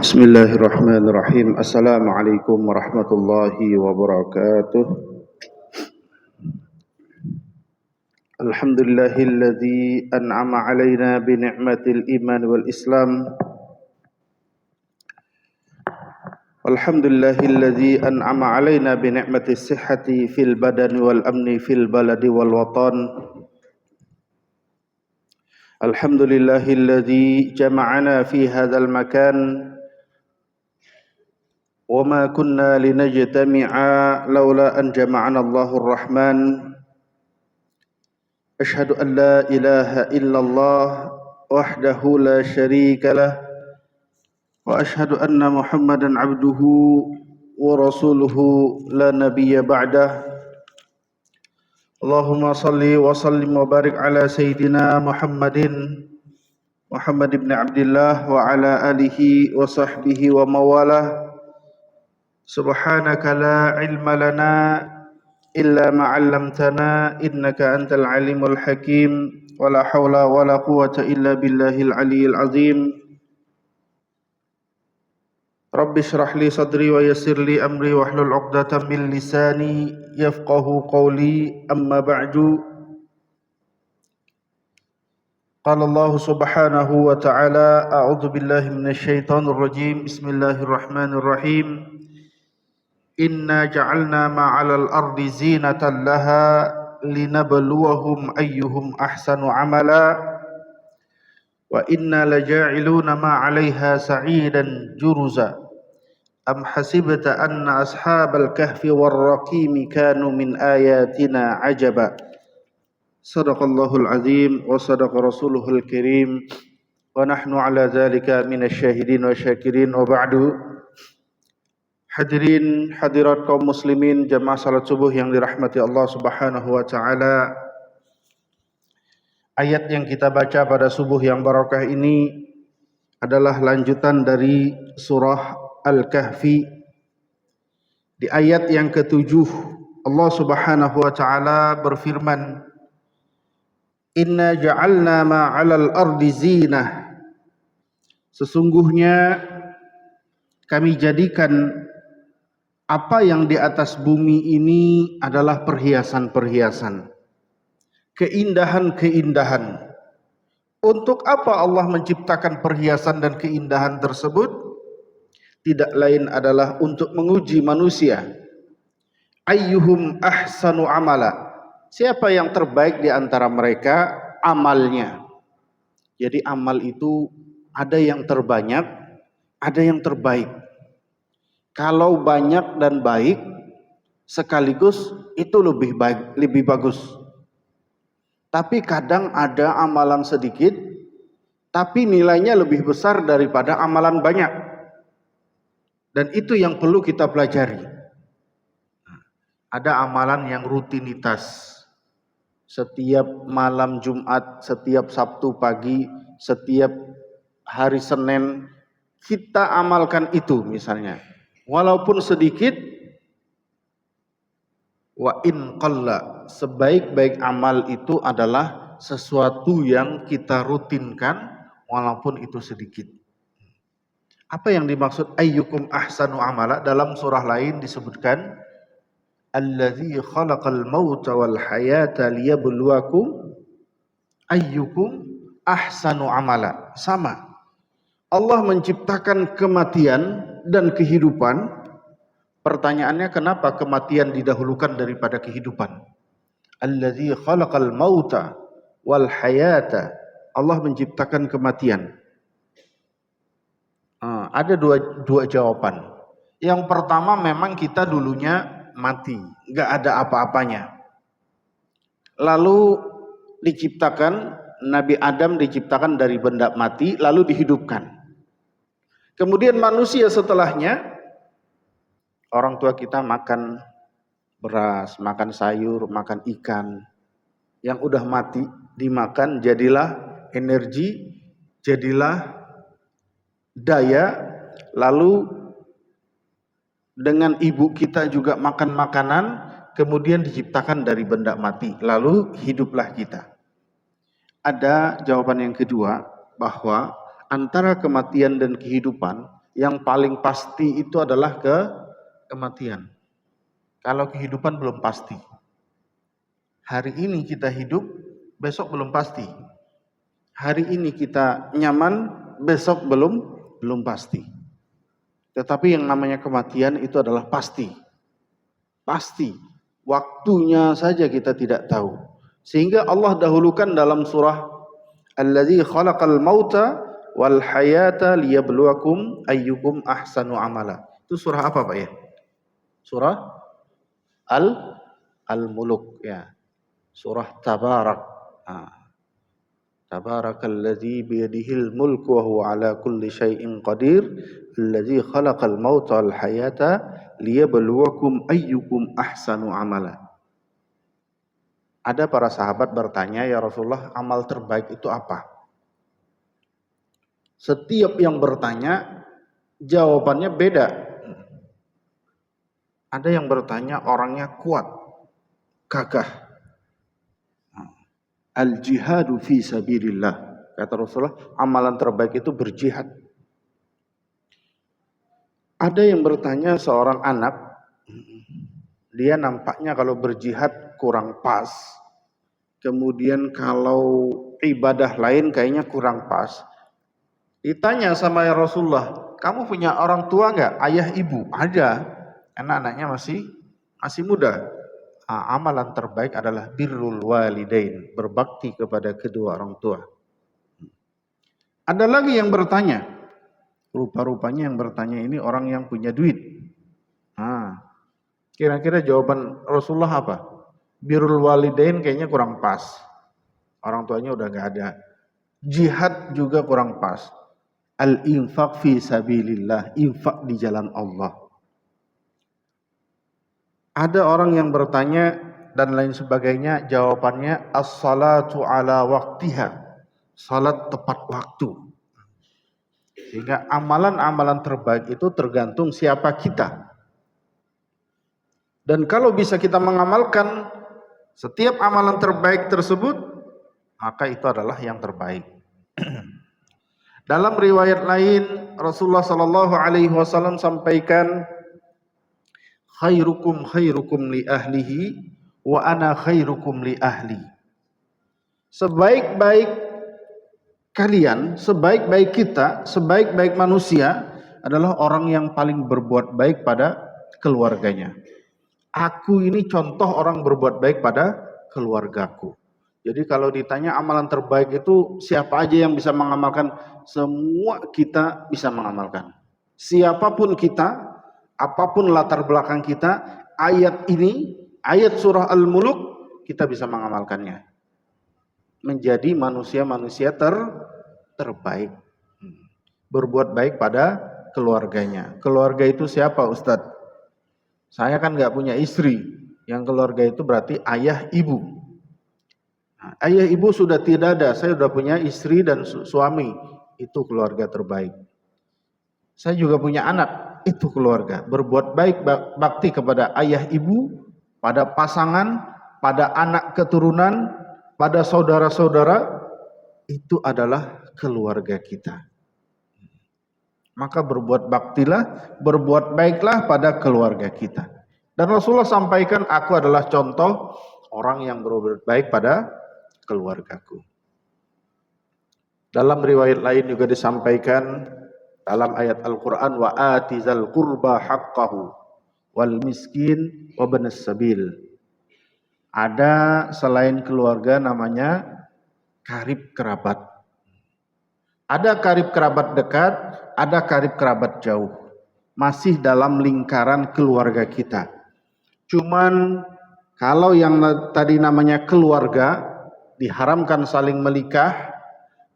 Bismillahirrahmanirrahim. Assalamualaikum warahmatullahi wabarakatuh. Alhamdulillahilladzi an'ama alaina bi ni'matil iman wal islam. Alhamdulillahilladzi an'ama alaina bi ni'matis sihhati fil badani wal amni fil baladi wal watan. Alhamdulillahilladzi jama'ana fi hadzal makan وما كنا لنجتمع لولا أن جمعنا الله الرحمن أشهد أن لا إله إلا الله وحده لا شريك له وأشهد أن محمدا عبده ورسوله لا نبي بعده اللهم صل وسلم وبارك على سيدنا محمد بن عبد الله وعلى آله وصحبه ومواله Subhanaka la ilma lana illa ma 'allamtana innaka antal alimul hakim wa la haula wa la quwwata illa billahil aliyyil azim. Rabbi shrah li sadri wa yassir li amri wahlul 'uqdatam min lisani yafqahu qawli amma ba'du. Qala Allah subhanahu wa ta'ala a'udzu billahi minasy syaithanir rajim. Bismillahirrahmanirrahim. Inna ja'alna ma'alal ardi zinatan laha linabluwahum ayyuhum ahsanu amala wa inna laja'iluna ma'alaiha sa'idan juruza am hasibta anna ashabal kahfi warraqimi kanu min ayatina ajaba. Sadaqallahul azim wa sadaqa rasuluhul karim wa nahnu ala dzalika minasy syahidin wa syakirin wa ba'du. Hadirin hadirat kaum muslimin jamaah salat subuh yang dirahmati Allah Subhanahu wa taala. Ayat yang kita baca pada subuh yang barakah ini adalah lanjutan dari surah Al-Kahfi. Di ayat yang ke-7 Allah Subhanahu wa taala berfirman, Inna ja'alna ma'alal ardi zinah. Sesungguhnya kami jadikan apa yang di atas bumi ini adalah perhiasan-perhiasan, keindahan-keindahan. Untuk apa Allah menciptakan perhiasan dan keindahan tersebut? Tidak lain adalah untuk menguji manusia. Ayyuhum ahsanu amala. Siapa yang terbaik di antara mereka amalnya. Jadi amal itu ada yang terbanyak, ada yang terbaik. Kalau banyak dan baik sekaligus itu lebih baik, lebih bagus. Tapi kadang ada amalan sedikit tapi nilainya lebih besar daripada amalan banyak. Dan itu yang perlu kita pelajari. Ada amalan yang rutinitas. Setiap malam Jumat, setiap Sabtu pagi, setiap hari Senin kita amalkan itu misalnya. Walaupun sedikit, wa in qalla, sebaik-baik amal itu adalah sesuatu yang kita rutinkan walaupun itu sedikit. Apa yang dimaksud ayyukum ahsanu amala? Dalam surah lain disebutkan allazi khalaqal mauta wal hayata liyabluwakum ayyukum ahsanu amala. Sama. Allah menciptakan kematian dan kehidupan. Pertanyaannya, kenapa kematian didahulukan daripada kehidupan? Allazi khalaqal mauta wal hayata. Allah menciptakan kematian. Ada dua jawaban. Yang pertama, memang kita dulunya mati, nggak ada apa-apanya. Lalu diciptakan, Nabi Adam diciptakan dari benda mati, lalu dihidupkan. Kemudian manusia setelahnya, orang tua kita makan beras, makan sayur, makan ikan. Yang udah mati dimakan, jadilah energi, jadilah daya. Lalu dengan ibu kita juga makan makanan, kemudian diciptakan dari benda mati, lalu hiduplah kita. Ada jawaban yang kedua, bahwa antara kematian dan kehidupan Yang paling pasti itu adalah kematian. Kalau kehidupan belum pasti. Hari ini kita hidup, besok belum pasti. Hari ini kita nyaman, besok belum pasti. Tetapi yang namanya kematian itu adalah pasti. Pasti. Waktunya saja kita tidak tahu. Sehingga Allah dahulukan dalam surah Allazi khalaqal mauta wal hayata liyabluwakum ayyukum ahsanu amala. Itu surah apa Pak ya? Surah Al-Muluk ya. Surah Tabarak. Tabarakalladzi biyadihil mulku wa huwa ala kulli syai'in qadir. Allazi khalaqal mauta wal hayata liyabluwakum ayyukum ahsanu amala. Ada para sahabat bertanya, ya Rasulullah, amal terbaik itu apa? Setiap yang bertanya, jawabannya beda. Ada yang bertanya orangnya kuat, gagah. Al-jihadu fi sabilillah. Kata Rasulullah, amalan terbaik itu berjihad. Ada yang bertanya seorang anak, dia nampaknya kalau berjihad kurang pas. Kemudian kalau ibadah lain kayaknya kurang pas. Ditanya sama ya Rasulullah, kamu punya orang tua enggak? Ayah ibu? Ada. Karena anaknya masih muda. Amalan terbaik adalah birrul walidain, berbakti kepada kedua orang tua. Ada lagi yang bertanya, rupa-rupanya yang bertanya ini orang yang punya duit. Kira-kira jawaban Rasulullah apa? Birrul walidain kayaknya kurang pas. Orang tuanya udah enggak ada. Jihad juga kurang pas. Al-infaq fi sabilillah, infak di jalan Allah. Ada orang yang bertanya dan lain sebagainya, jawabannya as-salatu ala waqtiha. Salat tepat waktu. Sehingga amalan-amalan terbaik itu tergantung siapa kita. Dan kalau bisa kita mengamalkan setiap amalan terbaik tersebut, maka itu adalah yang terbaik. Dalam riwayat lain Rasulullah sallallahu alaihi wasallam sampaikan, khairukum khairukum li ahlihi wa ana khairukum li ahli. Sebaik-baik kalian, sebaik-baik kita, sebaik-baik manusia adalah orang yang paling berbuat baik pada keluarganya. Aku ini contoh orang berbuat baik pada keluargaku. Jadi kalau ditanya amalan terbaik itu siapa aja yang bisa mengamalkan? Semua kita bisa mengamalkan. Siapapun kita, apapun latar belakang kita, ayat ini, ayat surah Al-Muluk, kita bisa mengamalkannya. Menjadi manusia-manusia terbaik. Berbuat baik pada keluarganya. Keluarga itu siapa Ustadz? Saya kan nggak punya istri. Yang keluarga itu berarti ayah ibu. Ayah ibu sudah tidak ada, saya sudah punya istri dan suami, itu keluarga terbaik. Saya juga punya anak, itu keluarga. Berbuat baik, bakti kepada ayah ibu, pada pasangan, pada anak keturunan, pada saudara-saudara, itu adalah keluarga kita. Maka berbuat baktilah, berbuat baiklah pada keluarga kita. Dan Rasulullah sampaikan, aku adalah contoh orang yang berbuat baik pada keluargaku. Dalam riwayat lain juga disampaikan dalam ayat Al-Quran, wa atizal qurba haqqahu wal miskin wa ibnas sabil. Ada selain keluarga namanya karib kerabat. Ada karib kerabat dekat, ada karib kerabat jauh. Masih dalam lingkaran keluarga kita. Cuman kalau yang tadi namanya keluarga diharamkan saling menikah,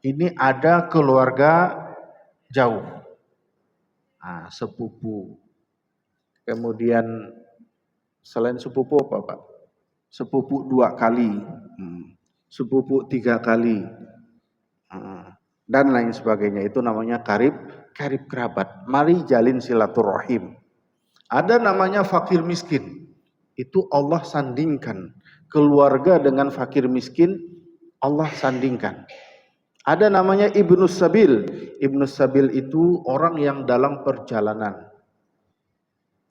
ini ada keluarga jauh, sepupu. Kemudian selain sepupu apa Pak? Sepupu 2 kali, sepupu 3 kali, dan lain sebagainya. Itu namanya karib kerabat. Mari jalin silaturahim. Ada namanya fakir miskin. Itu Allah sandingkan keluarga dengan fakir miskin. Allah sandingkan. Ada namanya Ibnus Sabil. Ibnus Sabil itu orang yang dalam perjalanan.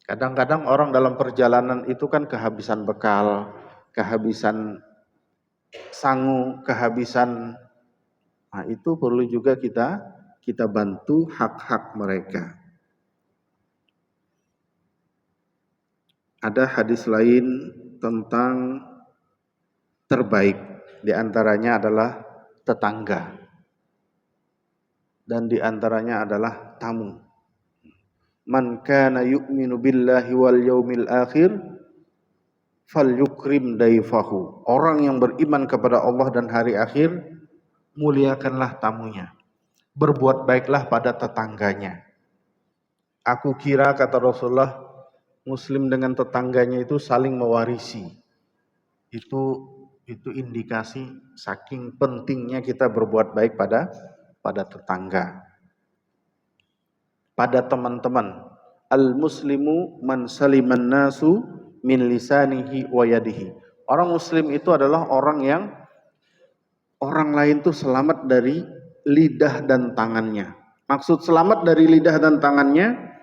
Kadang-kadang orang dalam perjalanan itu kan kehabisan bekal, kehabisan sangu, kehabisan. Nah, itu perlu juga kita bantu hak-hak mereka. Ada hadis lain tentang terbaik, di antaranya adalah tetangga. Dan di antaranya adalah tamu. Man kana yu'minu billahi wal yaumil akhir falyukrim daifahu. Orang yang beriman kepada Allah dan hari akhir, muliakanlah tamunya. Berbuat baiklah pada tetangganya. Aku kira, kata Rasulullah, muslim dengan tetangganya itu saling mewarisi. Itu indikasi saking pentingnya kita berbuat baik pada tetangga, pada teman-teman. Al-muslimu man saliman nasu min lisanihi wa yadihi. Orang muslim itu adalah orang yang orang lain tuh selamat dari lidah dan tangannya. Maksud selamat dari lidah dan tangannya,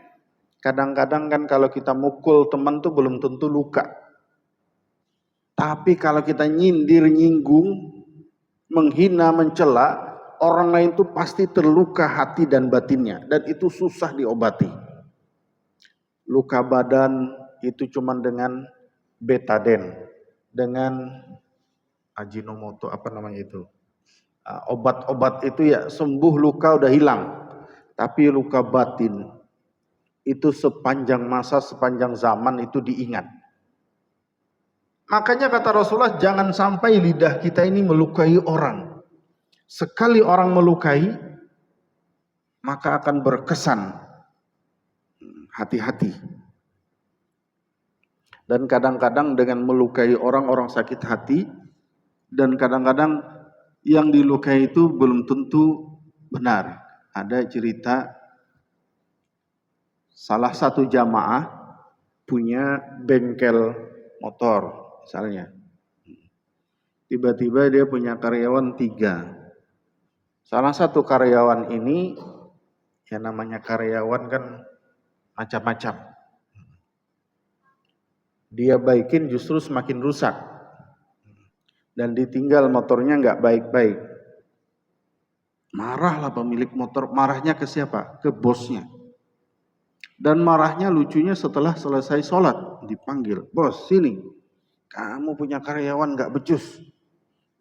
kadang-kadang kan kalau kita mukul teman tuh belum tentu luka. Tapi kalau kita nyindir, nyinggung, menghina, mencela, orang lain itu pasti terluka hati dan batinnya, dan itu susah diobati. Luka badan itu cuma dengan betaden, dengan ajinomoto, apa namanya itu, obat-obat itu ya sembuh, luka udah hilang. Tapi luka batin itu sepanjang masa, sepanjang zaman itu diingat. Makanya kata Rasulullah, jangan sampai lidah kita ini melukai orang. Sekali orang melukai, maka akan berkesan. Hati-hati. Dan kadang-kadang dengan melukai orang sakit hati, dan kadang-kadang yang dilukai itu belum tentu benar. Ada cerita salah satu jamaah punya bengkel motor misalnya. Tiba-tiba dia punya karyawan 3. Salah satu karyawan ini, ya namanya karyawan kan macam-macam. Dia baikin justru semakin rusak. Dan ditinggal motornya nggak baik-baik. Marahlah pemilik motor. Marahnya ke siapa? Ke bosnya. Dan marahnya lucunya setelah selesai sholat. Dipanggil, bos sini. Kamu punya karyawan nggak becus.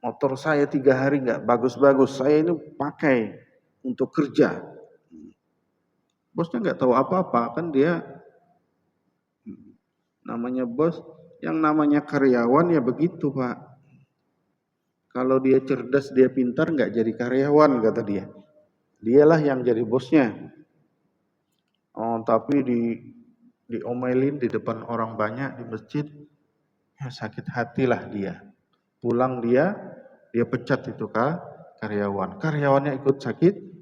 Motor saya 3 hari nggak bagus-bagus. Saya ini pakai untuk kerja. Bosnya nggak tahu apa-apa, kan dia namanya bos, yang namanya karyawan ya begitu Pak. Kalau dia cerdas, dia pintar, nggak jadi karyawan kata dia. Dialah yang jadi bosnya. Oh, tapi diomelin di depan orang banyak di masjid, ya sakit hatilah dia. Pulang dia pecat itu karyawan. Karyawannya ikut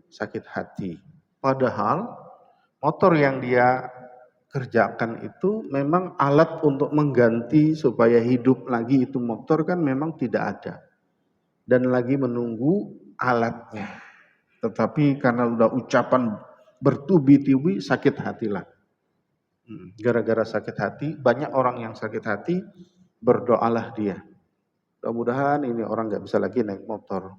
sakit hati. Padahal motor yang dia kerjakan itu memang alat untuk mengganti supaya hidup lagi itu motor kan memang tidak ada. Dan lagi menunggu alatnya. Tetapi karena udah ucapan bertubi-tubi, sakit hatilah. Gara-gara sakit hati, banyak orang yang sakit hati, berdoalah dia. Mudah-mudahan ini orang nggak bisa lagi naik motor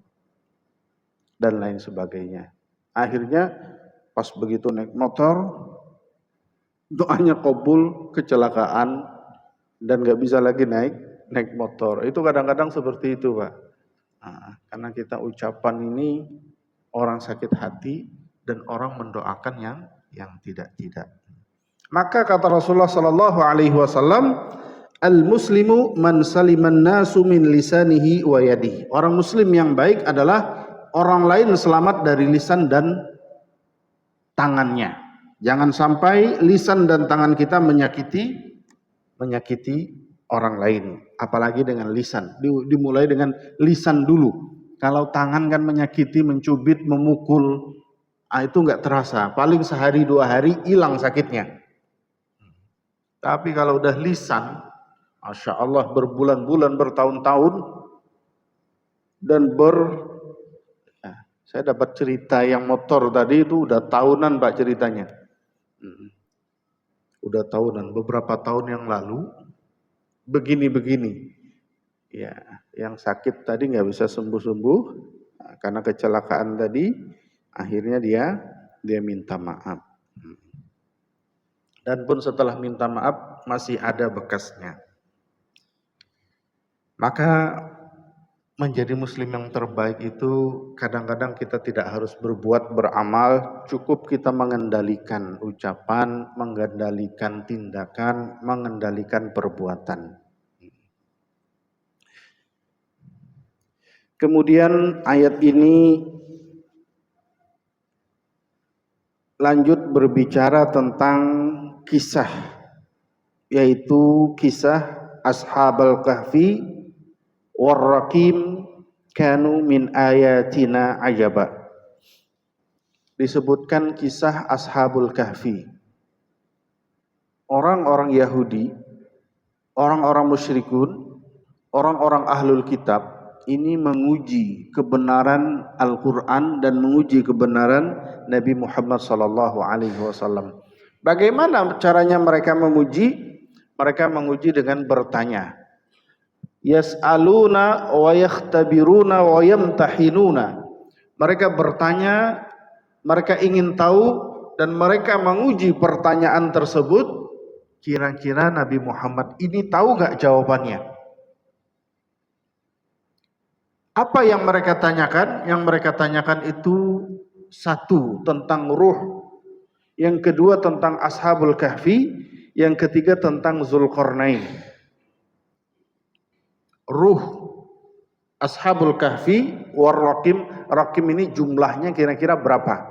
dan lain sebagainya. Akhirnya pas begitu naik motor, doanya kabul, kecelakaan, dan nggak bisa lagi naik motor. Itu kadang-kadang seperti itu Pak. Nah, karena kita ucapan ini orang sakit hati dan orang mendoakan yang tidak. Maka kata Rasulullah Sallallahu Alaihi Wasallam, al-muslimu man saliman nasu min lisanihi wa yadihi. Orang muslim yang baik adalah orang lain selamat dari lisan dan tangannya. Jangan sampai lisan dan tangan kita menyakiti orang lain, apalagi dengan lisan. Dimulai dengan lisan dulu. Kalau tangan kan menyakiti, mencubit, memukul, itu nggak terasa. Paling sehari 2 hari hilang sakitnya. Tapi kalau udah lisan, Masya Allah berbulan-bulan, bertahun-tahun, dan Saya dapat cerita yang motor tadi itu udah tahunan Pak ceritanya. Udah tahunan, beberapa tahun yang lalu begini-begini. Ya, yang sakit tadi nggak bisa sembuh-sembuh karena kecelakaan tadi, akhirnya dia minta maaf. Dan pun setelah minta maaf masih ada bekasnya. Maka menjadi muslim yang terbaik itu kadang-kadang kita tidak harus berbuat beramal, cukup kita mengendalikan ucapan, mengendalikan tindakan, mengendalikan perbuatan. Kemudian ayat ini lanjut berbicara tentang kisah, yaitu kisah Ashabul Kahfi warraqim kanu min ayatina ajaba. Disebutkan kisah Ashabul Kahfi. Orang-orang Yahudi, orang-orang musyrikun, orang-orang ahlul kitab ini menguji kebenaran Al-Quran dan menguji kebenaran Nabi Muhammad SAW. Bagaimana caranya mereka menguji? Mereka menguji dengan bertanya. Yas'aluna wa yakhtabiruna wa yamtahinuna. Mereka bertanya, mereka ingin tahu dan mereka menguji pertanyaan tersebut. Kira-kira Nabi Muhammad ini tahu gak jawabannya? Apa yang mereka tanyakan? Yang mereka tanyakan itu satu, tentang ruh. Yang kedua tentang Ashabul Kahfi. Yang ketiga tentang Zulkarnain. Ruh Ashabul Kahfi warraqim. Raqim ini jumlahnya kira-kira berapa?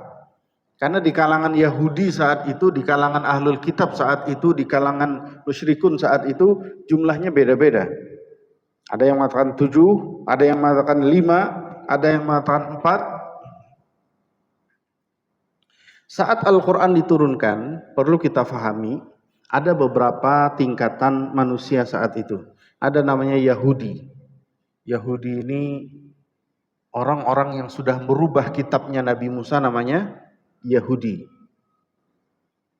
Karena di kalangan Yahudi saat itu, di kalangan Ahlul Kitab saat itu, di kalangan musyrikun saat itu jumlahnya beda-beda. Ada yang mengatakan 7, ada yang mengatakan 5, ada yang mengatakan 4. Saat Al-Quran diturunkan, perlu kita fahami, ada beberapa tingkatan manusia saat itu. Ada namanya Yahudi. Yahudi ini orang-orang yang sudah merubah kitabnya Nabi Musa, namanya Yahudi.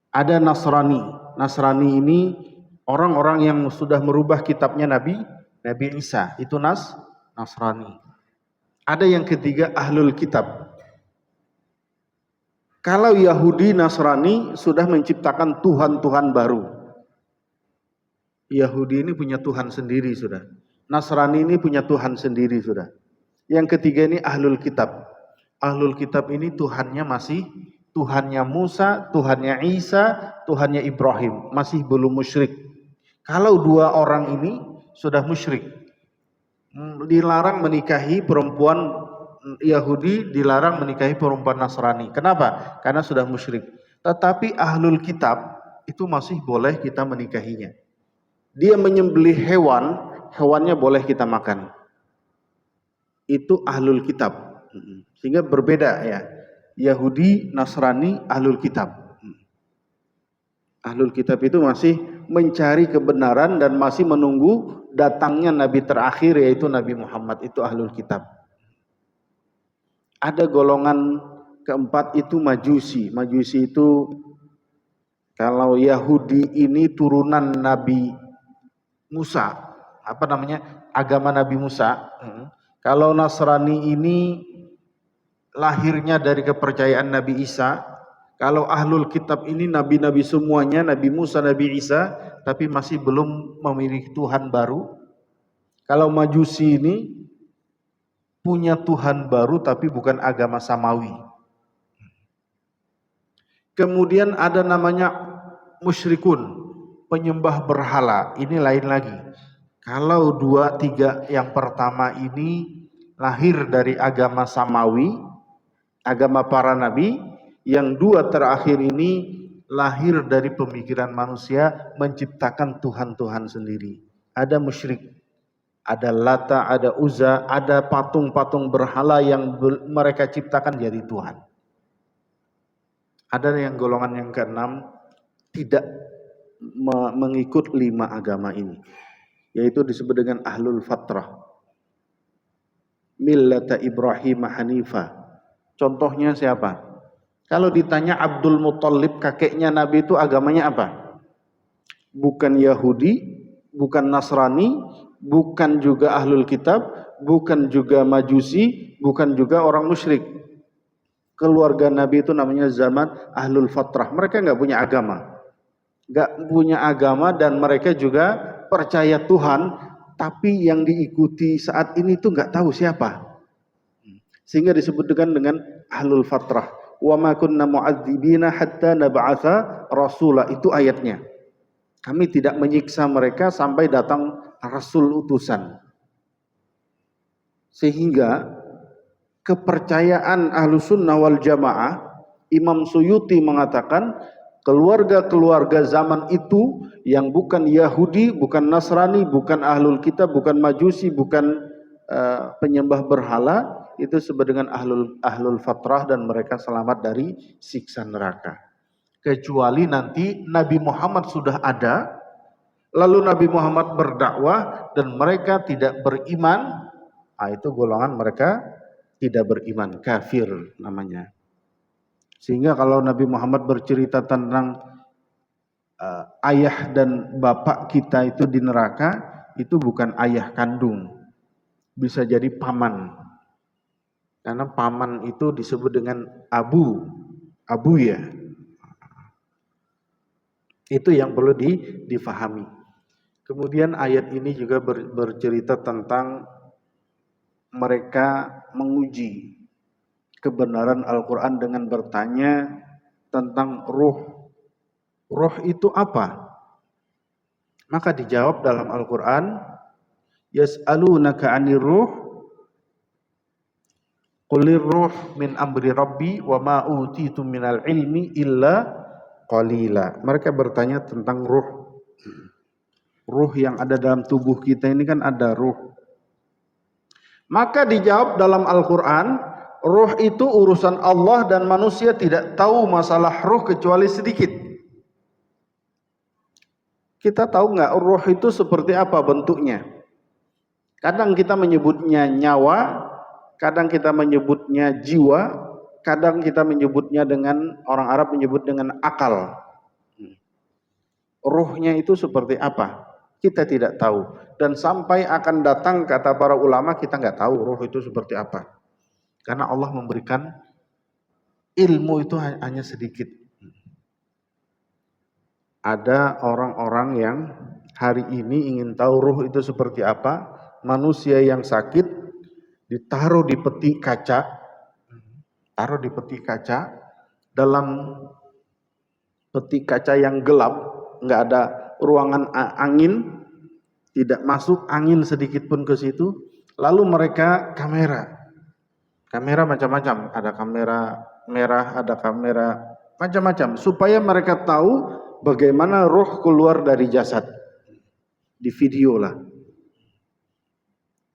Ada Nasrani. Nasrani ini orang-orang yang sudah merubah kitabnya Nabi Isa. Itu Nasrani. Ada yang ketiga Ahlul Kitab. Kalau Yahudi, Nasrani sudah menciptakan Tuhan-Tuhan baru. Yahudi ini punya Tuhan sendiri sudah. Nasrani ini punya Tuhan sendiri sudah. Yang ketiga ini Ahlul Kitab. Ahlul Kitab ini Tuhannya masih Tuhannya Musa, Tuhannya Isa, Tuhannya Ibrahim. Masih belum musyrik. Kalau dua orang ini sudah musyrik. Dilarang menikahi perempuan Yahudi, dilarang menikahi perempuan Nasrani. Kenapa? Karena sudah musyrik. Tetapi Ahlul Kitab itu masih boleh kita menikahinya. Dia menyembelih hewan, hewannya boleh kita makan. Itu Ahlul Kitab. Sehingga berbeda ya. Yahudi, Nasrani, Ahlul Kitab. Ahlul Kitab itu masih mencari kebenaran dan masih menunggu datangnya Nabi terakhir, yaitu Nabi Muhammad. Itu Ahlul Kitab. Ada golongan keempat itu Majusi. Majusi itu kalau Yahudi ini turunan Nabi Musa. Apa namanya? Agama Nabi Musa. Kalau Nasrani ini lahirnya dari kepercayaan Nabi Isa. Kalau Ahlul Kitab ini nabi-nabi semuanya, Nabi Musa, Nabi Isa, tapi masih belum memiliki Tuhan baru. Kalau Majusi ini punya Tuhan baru tapi bukan agama samawi. Kemudian ada namanya musyrikun, penyembah berhala. Ini lain lagi. Kalau 2, 3 yang pertama ini lahir dari agama samawi, agama para nabi. Yang 2 terakhir ini lahir dari pemikiran manusia menciptakan Tuhan-Tuhan sendiri. Ada musyrik, ada Lata, ada Uzza, ada patung-patung berhala yang mereka ciptakan jadi Tuhan. Ada yang golongan yang ke-6 tidak mengikut 5 agama ini, yaitu disebut dengan Ahlul Fatrah. Millata Ibrahim Hanifah. Contohnya siapa? Kalau ditanya Abdul Muthalib, kakeknya Nabi itu agamanya apa? Bukan Yahudi, bukan Nasrani, bukan juga Ahlul Kitab, bukan juga Majusi, bukan juga orang musyrik. Keluarga Nabi itu namanya zaman Ahlul Fatrah. Mereka nggak punya agama. Nggak punya agama dan mereka juga percaya Tuhan, tapi yang diikuti saat ini itu nggak tahu siapa. Sehingga disebut dengan Ahlul Fatrah. Wa ma kunna mu'adzibina hatta nab'atsa rasula, itu ayatnya. Kami tidak menyiksa mereka sampai datang rasul utusan. Sehingga kepercayaan Ahlussunnah wal Jamaah, Imam Suyuti mengatakan keluarga-keluarga zaman itu yang bukan Yahudi, bukan Nasrani, bukan Ahlul Kitab, bukan Majusi, bukan penyembah berhala, itu disebut dengan ahlul fatrah dan mereka selamat dari siksa neraka. Kecuali nanti Nabi Muhammad sudah ada, lalu Nabi Muhammad berdakwah dan mereka tidak beriman, itu golongan mereka tidak beriman, kafir namanya. Sehingga kalau Nabi Muhammad bercerita tentang ayah dan bapak kita itu di neraka, itu bukan ayah kandung, bisa jadi paman. Karena paman itu disebut dengan abu ya. Itu yang perlu difahami. Kemudian ayat ini juga bercerita tentang mereka menguji kebenaran Al-Quran dengan bertanya tentang ruh. Ruh itu apa? Maka dijawab dalam Al-Quran, yas'alunaka 'anir ruh, qulir ruh min amri rabbi wa ma utitu minal ilmi illa qalila. Mereka bertanya tentang ruh. Ruh yang ada dalam tubuh kita ini kan ada ruh. Maka dijawab dalam Al-Quran, ruh itu urusan Allah dan manusia tidak tahu masalah ruh kecuali sedikit. Kita tahu nggak ruh itu seperti apa bentuknya? Kadang kita menyebutnya nyawa, kadang kita menyebutnya jiwa, kadang kita menyebutnya dengan, orang Arab menyebut dengan akal. Ruhnya itu seperti apa? Kita tidak tahu. Dan sampai akan datang, kata para ulama, kita nggak tahu ruh itu seperti apa. Karena Allah memberikan ilmu itu hanya sedikit. Ada orang-orang yang hari ini ingin tahu ruh itu seperti apa. Manusia yang sakit ditaruh di peti kaca, dalam peti kaca yang gelap, nggak ada ruangan angin, tidak masuk angin sedikit pun ke situ. Lalu mereka kamera macam-macam, ada kamera merah, ada kamera macam-macam, supaya mereka tahu bagaimana ruh keluar dari jasad. Di video lah.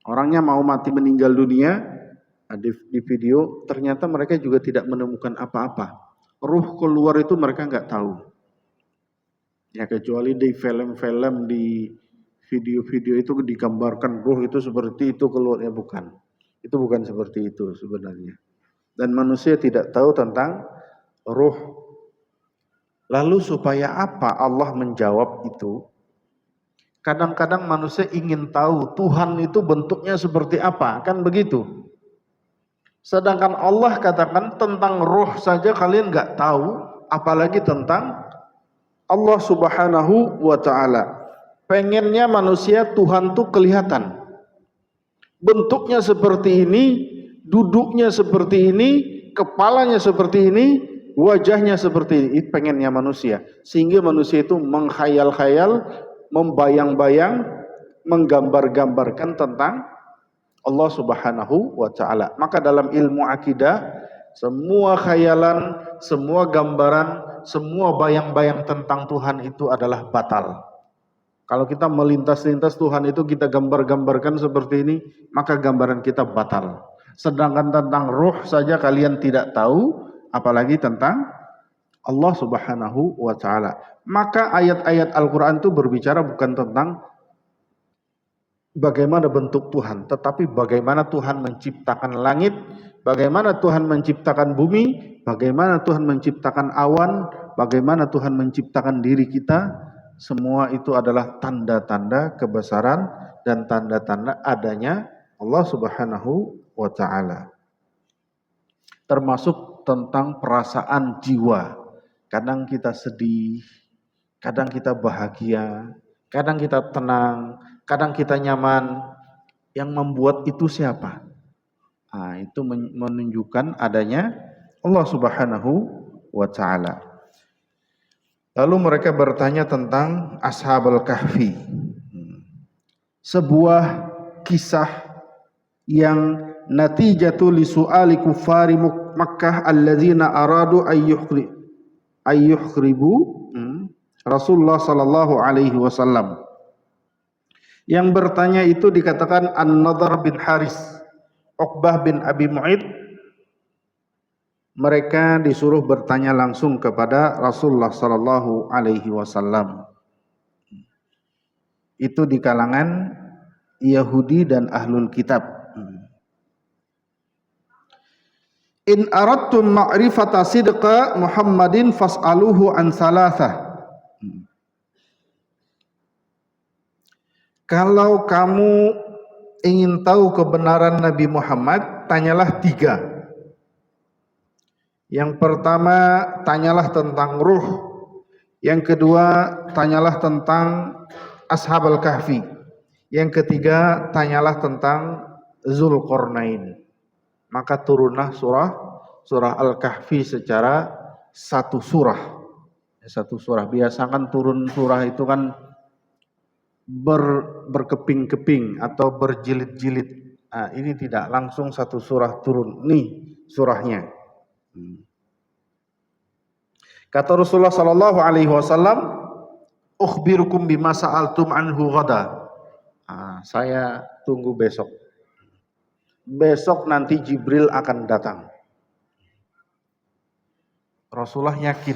Orangnya mau mati meninggal dunia, di video, ternyata mereka juga tidak menemukan apa-apa. Ruh keluar itu mereka nggak tahu. Ya kecuali di film-film, di video-video itu digambarkan ruh itu seperti itu keluarnya, bukan. Itu bukan seperti itu sebenarnya. Dan manusia tidak tahu tentang ruh. Lalu supaya apa Allah menjawab itu? Kadang-kadang manusia ingin tahu Tuhan itu bentuknya seperti apa, kan begitu. Sedangkan Allah katakan tentang ruh saja kalian nggak tahu, apalagi tentang Allah Subhanahu wa ta'ala. Pengennya manusia Tuhan tuh kelihatan. Bentuknya seperti ini, duduknya seperti ini, kepalanya seperti ini, wajahnya seperti ini. Pengennya manusia. Sehingga manusia itu menghayal-khayal, membayang-bayang, menggambar-gambarkan tentang Allah Subhanahu wa ta'ala. Maka dalam ilmu akidah, semua khayalan, semua gambaran, semua bayang-bayang tentang Tuhan itu adalah batal. Kalau kita melintas-lintas Tuhan itu kita gambar-gambarkan seperti ini, maka gambaran kita batal. Sedangkan tentang ruh saja kalian tidak tahu, apalagi tentang Allah Subhanahu wa ta'ala. Maka ayat-ayat Al-Quran itu berbicara bukan tentang bagaimana bentuk Tuhan, tetapi bagaimana Tuhan menciptakan langit, bagaimana Tuhan menciptakan bumi, bagaimana Tuhan menciptakan awan, bagaimana Tuhan menciptakan diri kita. Semua itu adalah tanda-tanda kebesaran dan tanda-tanda adanya Allah Subhanahu wa taala. Termasuk tentang perasaan jiwa. Kadang kita sedih, kadang kita bahagia, kadang kita tenang, kadang kita nyaman. Yang membuat itu siapa? Nah, itu menunjukkan adanya Allah Subhanahu wa taala. Lalu mereka bertanya tentang Ashabul Kahfi. Sebuah kisah yang natijatu li su'ali kuffari Makkah alladzina aradu ayyukhribu Rasulullah sallallahu alaihi wasallam. Yang bertanya itu dikatakan An-Nadhr bin Haris, Uqbah bin Abi Mu'id. Mereka disuruh bertanya langsung kepada Rasulullah sallallahu alaihi wasallam. Itu di kalangan Yahudi dan Ahlul Kitab. In aradtum ma'rifata sidqa Muhammadin fas'aluhu an salasah. Kalau kamu ingin tahu kebenaran Nabi Muhammad, tanyalah 3. Yang pertama, tanyalah tentang ruh. Yang kedua, tanyalah tentang Ashabul Kahfi. Yang ketiga, tanyalah tentang Zulqarnain. Maka turunlah surah Al-Kahfi secara satu surah. Satu surah. Biasa kan turun surah itu kan berkeping-keping atau berjilid-jilid. Nah, ini tidak langsung satu surah turun. Nih surahnya. Kata Rasulullah sallallahu alaihi wasallam, "Ukhbirukum bima sa'altum anhu ghada." Saya tunggu besok. Besok nanti Jibril akan datang. Rasulullah yakin.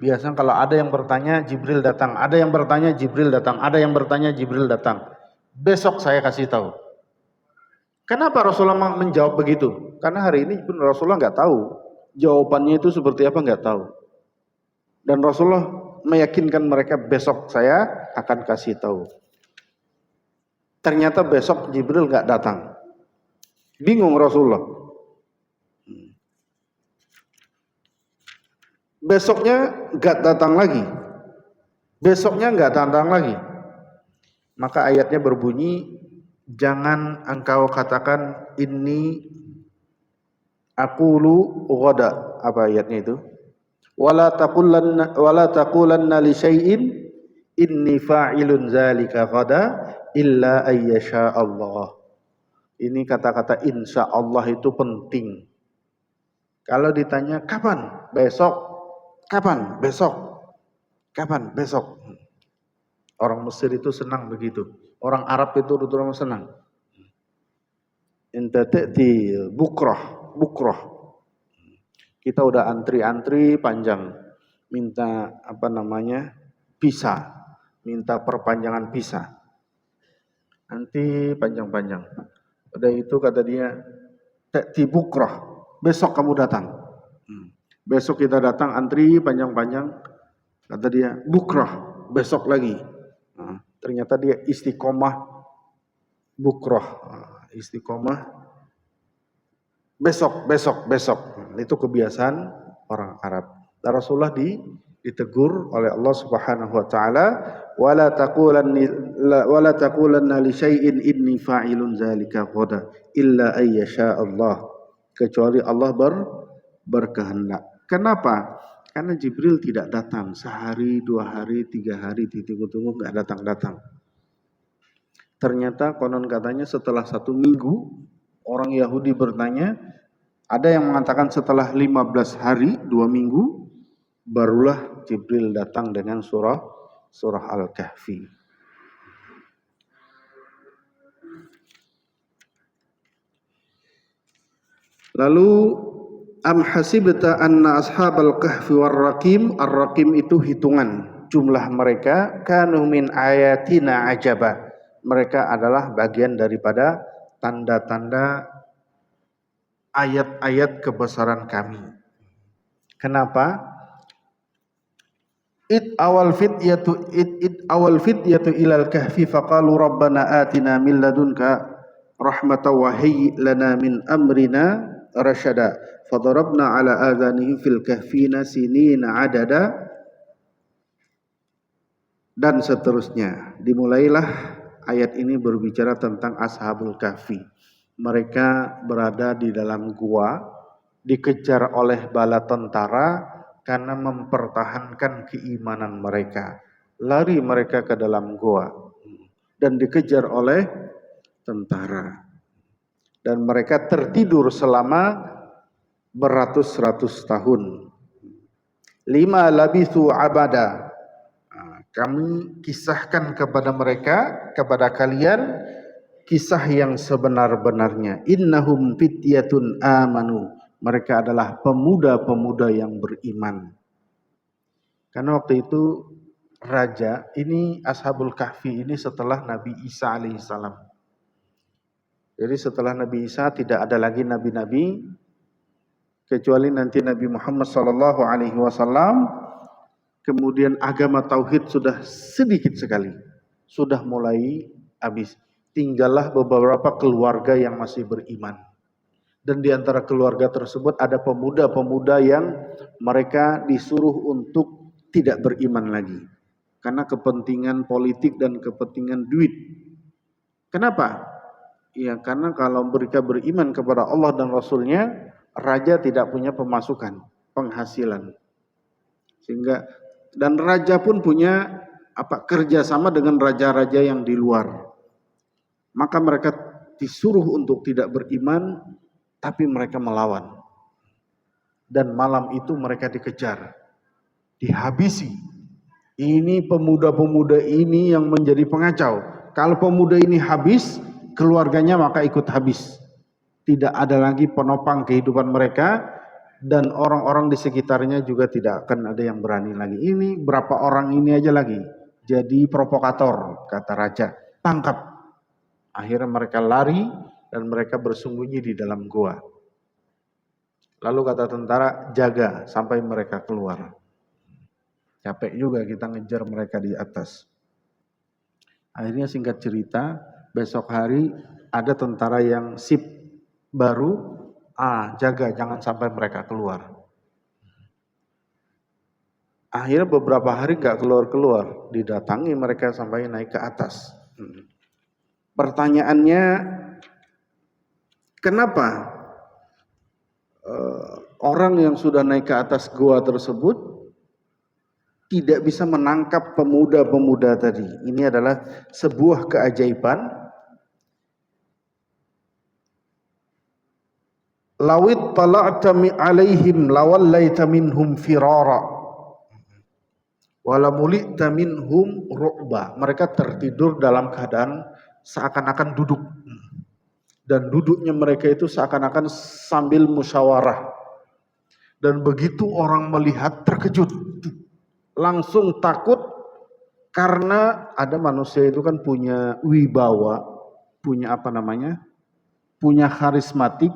Biasanya kalau ada yang bertanya Jibril datang, ada yang bertanya Jibril datang, ada yang bertanya Jibril datang. Besok saya kasih tahu. Kenapa Rasulullah menjawab begitu? Karena hari ini pun Rasulullah nggak tahu jawabannya itu seperti apa, nggak tahu. Dan Rasulullah meyakinkan mereka besok saya akan kasih tahu. Ternyata besok Jibril nggak datang. Bingung Rasulullah. Besoknya nggak datang lagi. Besoknya nggak datang lagi. Maka ayatnya berbunyi, jangan engkau katakan ini aqulu ghada. Apa ayatnya itu? Wala taqulanna li syai'in inni fa'ilun dzalika ghada illa ayyasha Allah. Ini kata-kata insya Allah itu penting. Kalau ditanya kapan? Besok. Kapan? Besok. Kapan? Besok. Orang Mesir itu senang begitu. Orang Arab itu terutama senang. Inta ta'ti bukrah. Kita udah antri-antri panjang, minta visa, minta perpanjangan visa. Nanti panjang-panjang. Udah itu kata dia, ta'ti bukrah, besok kamu datang. Besok kita datang antri panjang-panjang, kata dia bukrah, besok lagi. Ternyata dia istiqomah bukrah, istiqomah besok. Itu kebiasaan orang Arab. Dan Rasulullah ditegur oleh Allah Subhanahu wa taala, wala taqulanna li syai'in inni fa'ilun dzalika ghadan illa ayyasha Allah. Kecuali Allah berkehendak. Kenapa? Karena Jibril tidak datang sehari, 2 hari, 3 hari ditunggu-tunggu enggak datang. Ternyata konon katanya setelah 1 minggu orang Yahudi bertanya, ada yang mengatakan setelah 15 hari, 2 minggu, barulah Jibril datang dengan surah Al-Kahfi. Lalu, am hasibta anna ashabal kahfi war-raqim, ar-raqim itu hitungan jumlah mereka, kanu min ayatina ajaba. mereka adalah bagian daripada tanda-tanda ayat-ayat kebesaran kami. Kenapa? Id awal fityatu ilal kahfi faqalu rabbana atina min ladunka rahmatan wa hayyi lana min amrina rasyada fadarabna ala adhanihim fil kahfina sinina adada dan seterusnya. Dimulailah ayat ini berbicara tentang ashabul kahfi. Mereka berada di dalam gua, dikejar oleh bala tentara karena mempertahankan keimanan mereka. Lari mereka ke dalam gua dan dikejar oleh tentara. Dan mereka tertidur selama beratus-ratus tahun. 5 labithu abada. Kami kisahkan kepada mereka, kepada kalian, kisah yang sebenar-benarnya. Innahum fityatun amanu. Mereka adalah pemuda-pemuda yang beriman. Karena waktu itu raja, ini Ashabul Kahfi ini setelah Nabi Isa alaihissalam. Jadi setelah Nabi Isa tidak ada lagi nabi-nabi kecuali nanti Nabi Muhammad sallallahu alaihi wasallam. Kemudian agama tauhid sudah sedikit sekali, sudah mulai habis. Tinggallah beberapa keluarga yang masih beriman. Dan di antara keluarga tersebut ada pemuda-pemuda yang mereka disuruh untuk tidak beriman lagi. Karena kepentingan politik dan kepentingan duit. Kenapa? Ya karena kalau mereka beriman kepada Allah dan Rasulnya, raja tidak punya pemasukan, penghasilan. Sehingga dan raja pun punya kerjasama dengan raja-raja yang di luar. Maka mereka disuruh untuk tidak beriman, tapi mereka melawan. Dan malam itu mereka dikejar, dihabisi. Ini pemuda-pemuda ini yang menjadi pengacau. Kalau pemuda ini habis, keluarganya maka ikut habis. Tidak ada lagi penopang kehidupan mereka. Dan orang-orang di sekitarnya juga tidak akan ada yang berani lagi. Ini berapa orang ini aja lagi jadi provokator, kata raja. Tangkap. Akhirnya mereka lari dan mereka bersembunyi di dalam gua. Lalu kata tentara, jaga sampai mereka keluar. Capek juga kita ngejar mereka di atas. Akhirnya singkat cerita, besok hari ada tentara yang sip baru, jaga jangan sampai mereka keluar. Akhirnya beberapa hari gak keluar-keluar, didatangi mereka sampai naik ke atas. Pertanyaannya, kenapa orang yang sudah naik ke atas gua tersebut tidak bisa menangkap pemuda-pemuda tadi? Ini adalah sebuah keajaiban. Lawit tala'ta alaihim lawallaita minhum firara wala mulita minhum ru'ba. Mereka tertidur dalam keadaan seakan-akan duduk. Dan duduknya mereka itu seakan-akan sambil musyawarah. Dan begitu orang melihat terkejut. Langsung takut karena ada manusia itu kan punya wibawa, punya punya karismatik.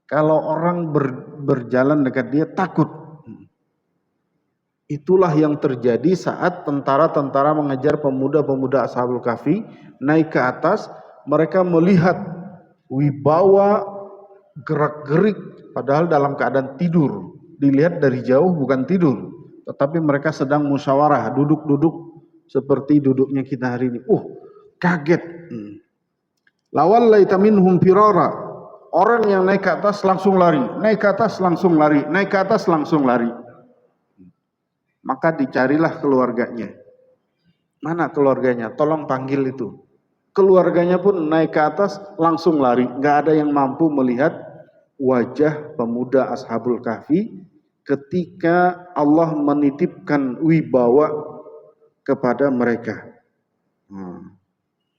Kalau orang berjalan dekat dia takut. Itulah yang terjadi saat tentara-tentara mengejar pemuda-pemuda Ashabul Kahfi naik ke atas. Mereka melihat wibawa gerak-gerik padahal dalam keadaan tidur. Dilihat dari jauh bukan tidur, tetapi mereka sedang musyawarah, duduk-duduk seperti duduknya kita hari ini. Kaget. Lawallaita minhum firara. Orang yang naik ke atas langsung lari, naik ke atas langsung lari, naik ke atas langsung lari. Maka dicarilah keluarganya. Mana keluarganya? Tolong panggil itu. Keluarganya pun naik ke atas langsung lari. Gak ada yang mampu melihat wajah pemuda Ashabul Kahfi ketika Allah menitipkan wibawa kepada mereka.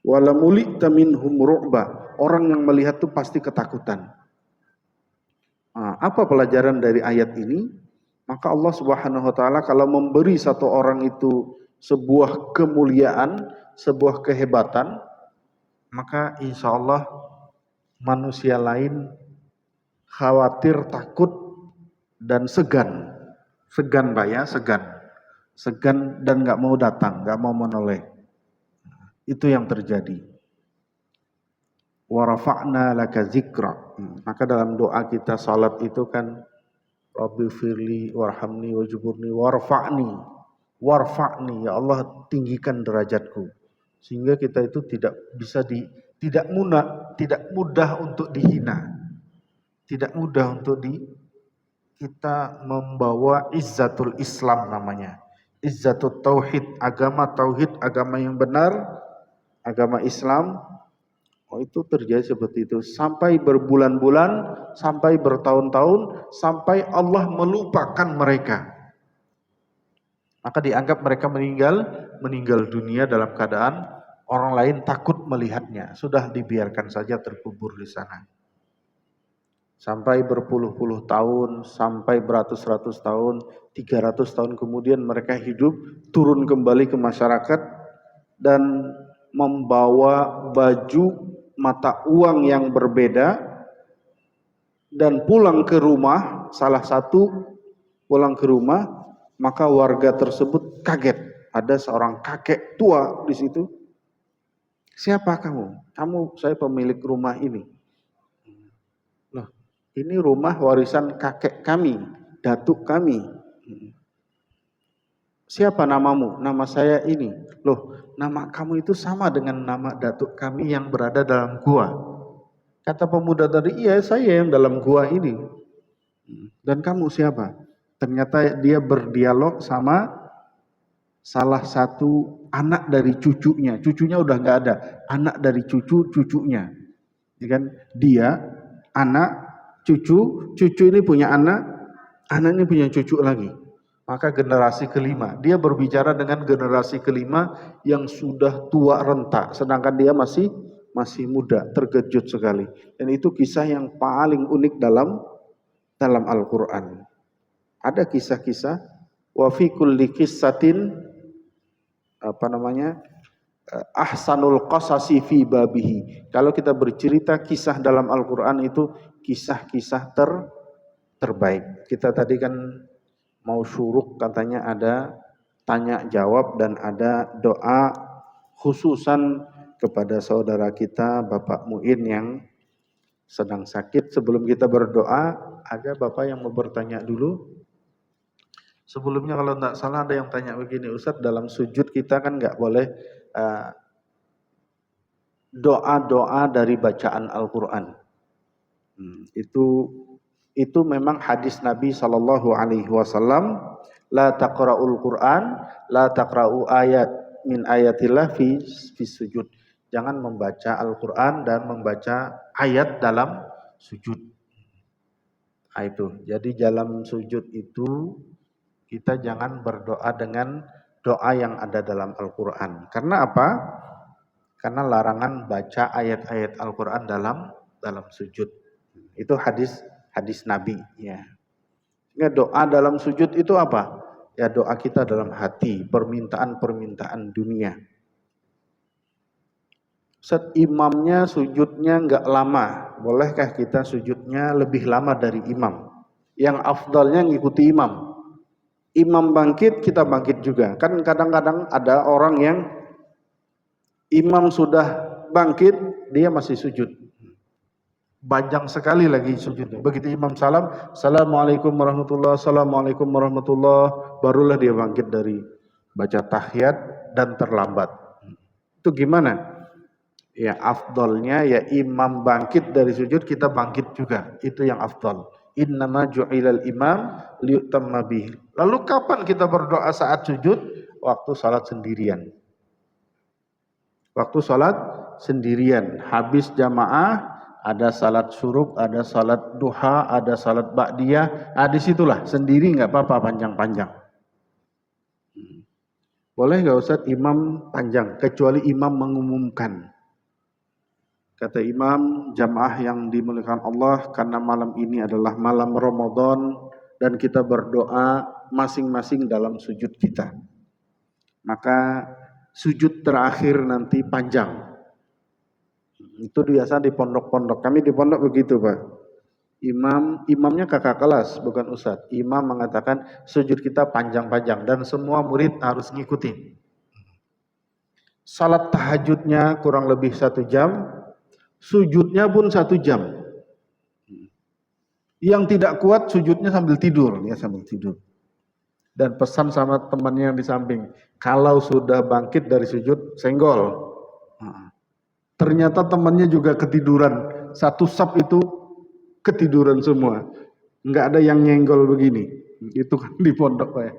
Wala mulita minhum ru'ba. Orang yang melihat itu pasti ketakutan. Apa pelajaran dari ayat ini? Maka Allah Subhanahu wa taala kalau memberi satu orang itu sebuah kemuliaan, sebuah kehebatan, maka insya Allah manusia lain khawatir, takut, dan segan. Segan Pak ya, segan dan nggak mau datang, nggak mau menoleh. Itu yang terjadi. Wa rafa'na laka zikra. Maka dalam doa kita salat itu kan Rabbi firli warhamni wajburni warfa'ni, ya Allah tinggikan derajatku, sehingga kita itu tidak mudah untuk dihina, tidak mudah untuk kita membawa izzatul Islam namanya, izzatul tauhid, agama tauhid, agama yang benar, agama Islam. Itu terjadi seperti itu sampai berbulan-bulan, sampai bertahun-tahun, sampai Allah melupakan mereka. Maka dianggap mereka meninggal dunia dalam keadaan orang lain takut melihatnya. Sudah dibiarkan saja terkubur di sana. Sampai berpuluh-puluh tahun, sampai beratus-ratus tahun, 300 tahun kemudian mereka hidup, turun kembali ke masyarakat dan membawa baju mata uang yang berbeda dan pulang ke rumah, salah satu pulang ke rumah, maka warga tersebut kaget. Ada seorang kakek tua di situ. Siapa kamu? Saya pemilik rumah ini. Loh, ini rumah warisan kakek kami, datuk kami. Siapa namamu? Nama saya ini. Loh, nama kamu itu sama dengan nama datuk kami yang berada dalam gua. Kata pemuda tadi, iya saya yang dalam gua ini. Dan kamu siapa? Ternyata dia berdialog sama salah satu anak dari cucunya. Cucunya udah nggak ada. Anak dari cucunya. Ya kan? Dia, anak, cucu ini punya anak ini punya cucu lagi. Maka generasi kelima, dia berbicara dengan generasi kelima yang sudah tua renta, sedangkan dia masih muda, terkejut sekali. Dan itu kisah yang paling unik dalam Al-Quran. Ada kisah-kisah, wa fi kulli qissatin ahsanul qasasi fi babihi. Kalau kita bercerita kisah dalam Al-Quran itu kisah-kisah terbaik. Kita tadi kan mau syuruk, katanya ada tanya jawab dan ada doa khususan kepada saudara kita Bapak Muin yang sedang sakit. Sebelum kita berdoa, ada Bapak yang mau bertanya dulu. Sebelumnya kalau tidak salah ada yang tanya begini, Ustadz, dalam sujud kita kan nggak boleh doa-doa dari bacaan Al-Quran. Itu memang hadis Nabi SAW, la taqra'ul Quran, la taqra'u ayat min ayatillah fi sujud. Jangan membaca Al-Quran dan membaca ayat dalam sujud. Nah, itu. Jadi dalam sujud itu kita jangan berdoa dengan doa yang ada dalam Al-Quran. Karena apa? Karena larangan baca ayat-ayat Al-Quran dalam sujud. Itu hadis Nabi, ya. Doa dalam sujud itu apa? Ya doa kita dalam hati, permintaan dunia. Imamnya sujudnya enggak lama, bolehkah kita sujudnya lebih lama dari imam? Yang afdalnya ngikuti imam. Imam bangkit, kita bangkit juga. Kan kadang-kadang ada orang yang imam sudah bangkit, dia masih sujud. Panjang sekali lagi sujudnya. Begitu imam salam, assalamualaikum warahmatullahi, assalamualaikum warahmatullahi, barulah dia bangkit dari baca tahiyat dan terlambat. Itu gimana? Ya afdalnya ya imam bangkit dari sujud, kita bangkit juga. Itu yang afdal. Innama ju'ilal imam liyutamma bih. Lalu kapan kita berdoa saat sujud? Waktu salat sendirian. Waktu salat sendirian, habis jamaah, ada salat syuruk, ada salat duha, ada salat ba'diyah. Disitulah sendiri nggak apa-apa panjang-panjang. Boleh nggak Ustaz imam panjang, kecuali imam mengumumkan. Kata imam, jamaah yang dimuliakan Allah, karena malam ini adalah malam Ramadan dan kita berdoa masing-masing dalam sujud kita. maka sujud terakhir nanti panjang. Itu biasa di pondok-pondok. Kami di pondok begitu, Pak. Imamnya kakak kelas, bukan ustadz. Imam mengatakan sujud kita panjang-panjang dan semua murid harus ngikutin. Salat tahajudnya kurang lebih 1 jam, sujudnya pun 1 jam. Yang tidak kuat sujudnya sambil tidur, ya sambil tidur. Dan pesan sama temannya yang di samping, kalau sudah bangkit dari sujud, senggol. Ternyata temannya juga ketiduran. Satu saf itu ketiduran semua. Enggak ada yang nyenggol begini. Itu kan di pondok, Pak.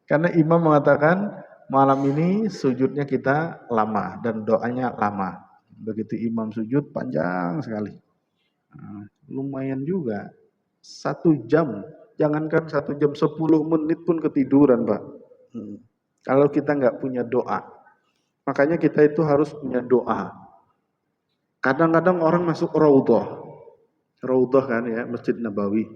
Karena imam mengatakan malam ini sujudnya kita lama dan doanya lama. Begitu imam sujud panjang sekali. Lumayan juga. 1 jam, jangankan 1 jam, 10 menit pun ketiduran, Pak. Kalau kita nggak punya doa, makanya kita itu harus punya doa. Kadang-kadang orang masuk raudhah kan ya, Masjid Nabawi.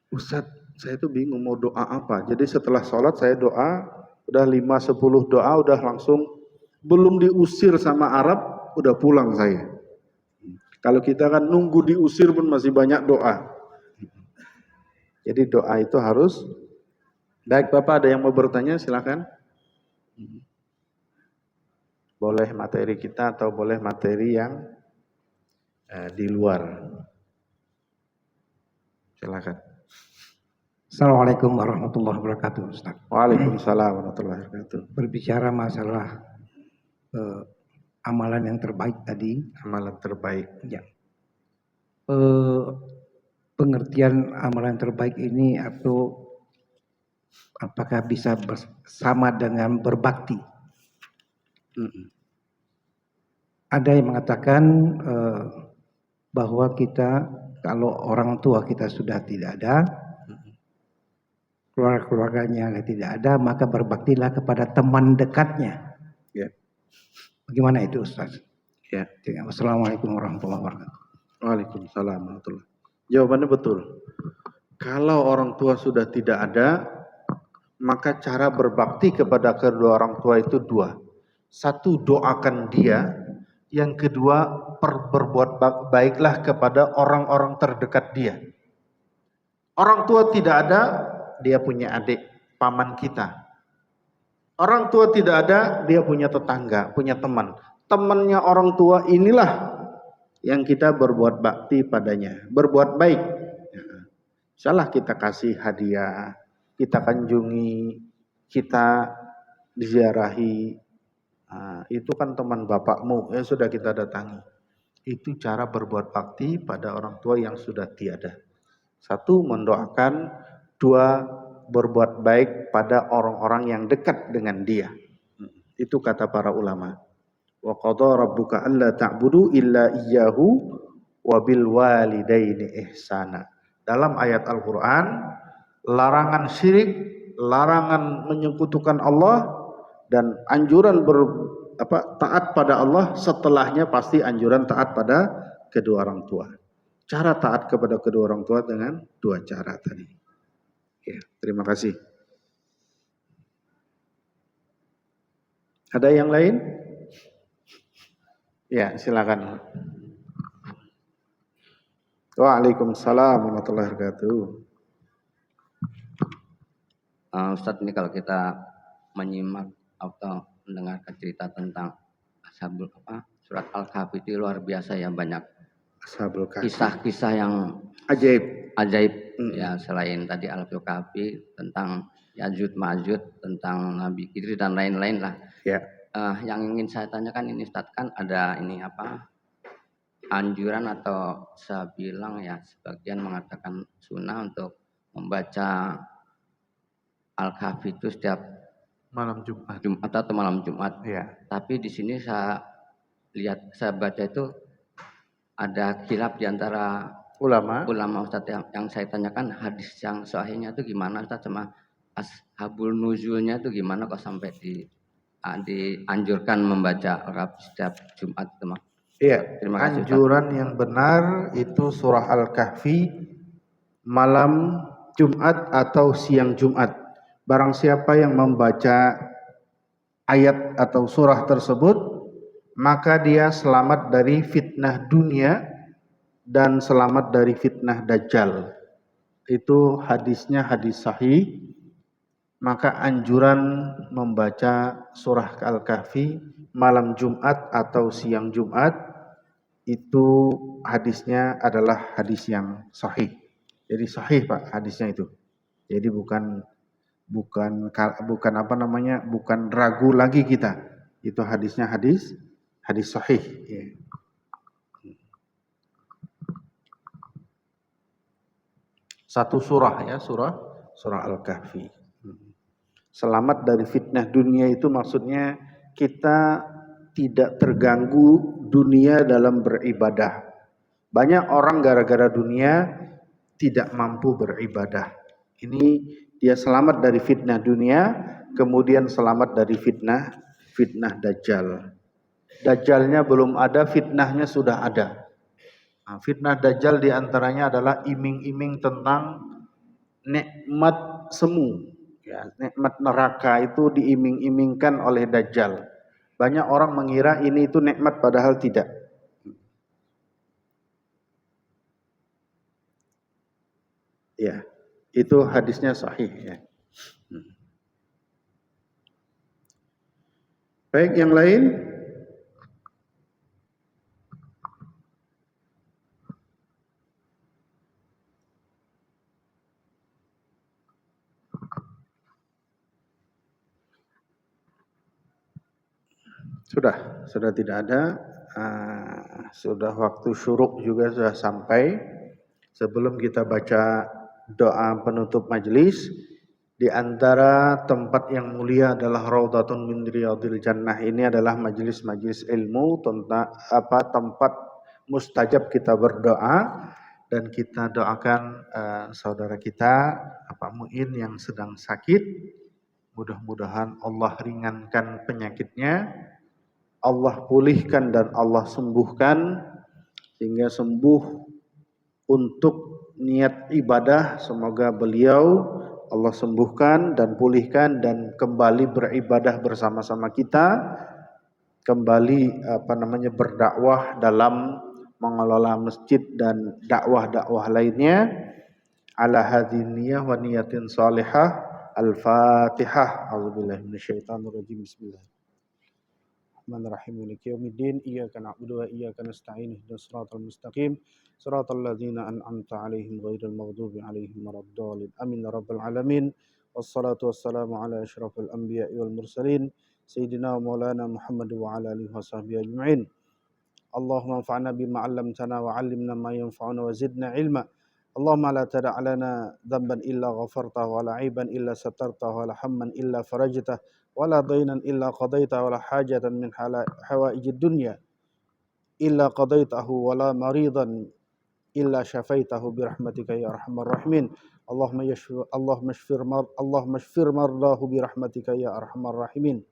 Ustaz, saya tuh bingung mau doa apa. Jadi setelah sholat saya doa, udah 5-10 doa, udah langsung, belum diusir sama Arab, udah pulang saya. Kalau kita kan nunggu diusir pun masih banyak doa. Jadi doa itu harus. Baik Bapak, ada yang mau bertanya silakan. Boleh materi kita atau boleh materi yang di luar. Silakan. Assalamualaikum warahmatullahi wabarakatuh, Ustaz. Waalaikumsalam warahmatullahi wabarakatuh. Berbicara masalah amalan yang terbaik tadi. Amalan terbaik. Ya. Pengertian amalan terbaik ini atau apakah bisa bersama dengan berbakti? Ada yang mengatakan bahwa kita kalau orang tua kita sudah tidak ada, keluarganya tidak ada, maka berbaktilah kepada teman dekatnya. Ya. Bagaimana itu, Ustaz? Ya. Wassalamualaikum warahmatullahi wabarakatuh. Waalaikumsalam warahmatullahi. Jawabannya betul. Kalau orang tua sudah tidak ada, maka cara berbakti kepada kedua orang tua itu 2. 1, doakan dia. Yang kedua, berbuat baiklah kepada orang-orang terdekat dia. Orang tua tidak ada, dia punya adik, paman kita. Orang tua tidak ada, dia punya tetangga, punya teman. Temannya orang tua inilah yang kita berbuat bakti padanya, berbuat baik. Salah kita kasih hadiah, kita kunjungi, kita diziarahi. Itu kan teman bapakmu, ya sudah kita datangi. Itu cara berbuat bakti pada orang tua yang sudah tiada. 1, mendoakan. 2, berbuat baik pada orang-orang yang dekat dengan dia. Itu kata para ulama. Wa qadha rabbuka alla ta'budu illa iyyahu wa bil walidaini ihsana. Dalam ayat Al-Qur'an, larangan syirik, larangan menyekutukan Allah, dan anjuran taat pada Allah, setelahnya pasti anjuran taat pada kedua orang tua. Cara taat kepada kedua orang tua dengan 2 cara tadi. Ya, terima kasih. Ada yang lain? Ya, silakan. Waalaikumsalam warahmatullahi wabarakatuh. Ustadz, ini kalau kita menyimak atau mendengarkan cerita tentang surat Al-Kahfi itu luar biasa ya, banyak kisah-kisah yang ajaib. Ya, selain tadi Al-Kahfi tentang Ya'juj Ma'juj, tentang Nabi Khidir dan lain-lain lah. Ya. Yang ingin saya tanyakan ini Ustaz, kan ada ini anjuran atau saya bilang ya, sebagian mengatakan sunnah untuk membaca Al-Kahfi itu setiap malam Jumat atau malam Jumat. Ya. Tapi di sini saya baca itu ada khilaf di antara ulama Ustaz. Yang saya tanyakan, hadis yang sahihnya itu gimana Ustaz, sama ashabul nuzulnya itu gimana kok sampai dianjurkan membaca Al-Kahfi setiap Jumat itu, Mas? Iya, terima kasih. Anjuran Ustaz yang benar itu surah Al-Kahfi malam Jumat atau siang Jumat. Barang siapa yang membaca ayat atau surah tersebut, maka dia selamat dari fitnah dunia dan selamat dari fitnah dajjal. Itu hadisnya hadis sahih. Maka anjuran membaca surah Al-Kahfi malam Jumat atau siang Jumat itu hadisnya adalah hadis yang sahih. Jadi sahih Pak hadisnya itu. Jadi bukan bukan ragu lagi kita. Itu hadisnya hadis sahih. Ya. Satu surah ya, surah Al-Kahfi. Selamat dari fitnah dunia itu maksudnya kita tidak terganggu dunia dalam beribadah. Banyak orang gara-gara dunia tidak mampu beribadah. Ini dia selamat dari fitnah dunia, kemudian selamat dari fitnah dajjal. Dajjalnya belum ada, fitnahnya sudah ada. Nah, fitnah dajjal diantaranya adalah iming-iming tentang nikmat semu. Ya, nikmat neraka itu diiming-imingkan oleh dajjal. Banyak orang mengira ini itu nikmat padahal tidak. Ya, itu hadisnya sahih ya. Baik, yang lain? Sudah tidak ada. Sudah waktu syuruk juga sudah sampai. Sebelum kita baca doa penutup majelis, di antara tempat yang mulia adalah Raudhatun min Riyadhil Jannah. Ini adalah majelis-majelis ilmu tentang tempat mustajab kita berdoa, dan kita doakan saudara kita Pak Muin yang sedang sakit. Mudah-mudahan Allah ringankan penyakitnya, Allah pulihkan dan Allah sembuhkan sehingga sembuh untuk niat ibadah. Semoga beliau Allah sembuhkan dan pulihkan dan kembali beribadah bersama-sama kita, kembali berdakwah dalam mengelola masjid dan dakwah-dakwah lainnya. Ala hadhihi niyyah wa niyatin salihah. Al-Fatihah. A'udzubillahi minasyaitonirrajim. Bismillah. Bismillahirrahmanirrahim. Maliki yaumiddin. Iyyaka na'budu wa iyyaka nasta'in. Ihdinas siratal mustaqim. Siratal ladzina an'amta 'alaihim ghairil maghdubi 'alaihim waladdallin. Amin ya rabbal alamin. Wassalatu wassalamu ala asyrafil anbiya'i wal mursalin sayyidina wa maulana Muhammad wa ala alihi washabbihi ajma'in. Allahumma anfa'na bima 'allamtana wa 'allimna ma yanfa'una wa zidna 'ilma. Allahumma la tada' lana dhanban illa ghafartahu wa la 'aiban illa satartahu wa la hamman illa farajtahu wala dainan illa qadaita wala hajatan min hawaijid dunya illa qadaitahu wala maridan illa syafaitahu birahmatika ya arhamar rahimin. Allahumma shfir mardahu birahmatika ya arhamar rahimin.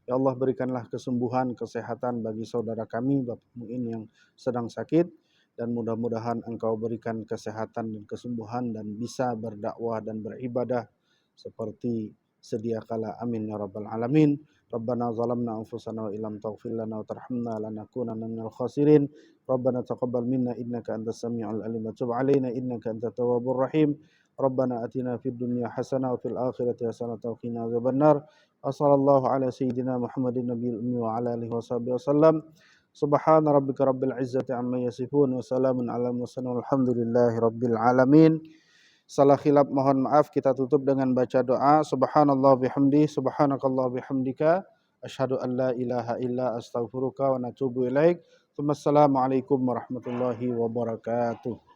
Ya Allah, berikanlah kesembuhan, kesehatan bagi saudara kami Bapak Muin yang sedang sakit, dan mudah-mudahan Engkau berikan kesehatan dan kesembuhan dan bisa berdakwah dan beribadah seperti sedia kala. Amin ya rabbal alamin. Rabbana zalamna anfusana wa illam taghfir lana wa tarhamna lanakunanna minal khasirin. Rabbana taqabbal minna innaka antas samiul alim wa tub alaina innaka antat tawwabur rahim. Rabbana atina fid dunya hasanah wa fil akhirati hasanah wa qina adzabannar. Wa sallallahu ala sayyidina Muhammadin nabiyil ummi wa ala alihi washabihi wasallam. Subhana rabbika rabbil izzati amma yasifun wa salamun alal mursalin walhamdulillahi rabbil alamin. Salah khilaf mohon maaf. Kita tutup dengan baca doa. Subhanallah bihamdi, subhanakallah bihamdika, asyhadu an la ilaha illa astaghfiruka wa natubu ilaik. Wassalamualaikum warahmatullahi wabarakatuh.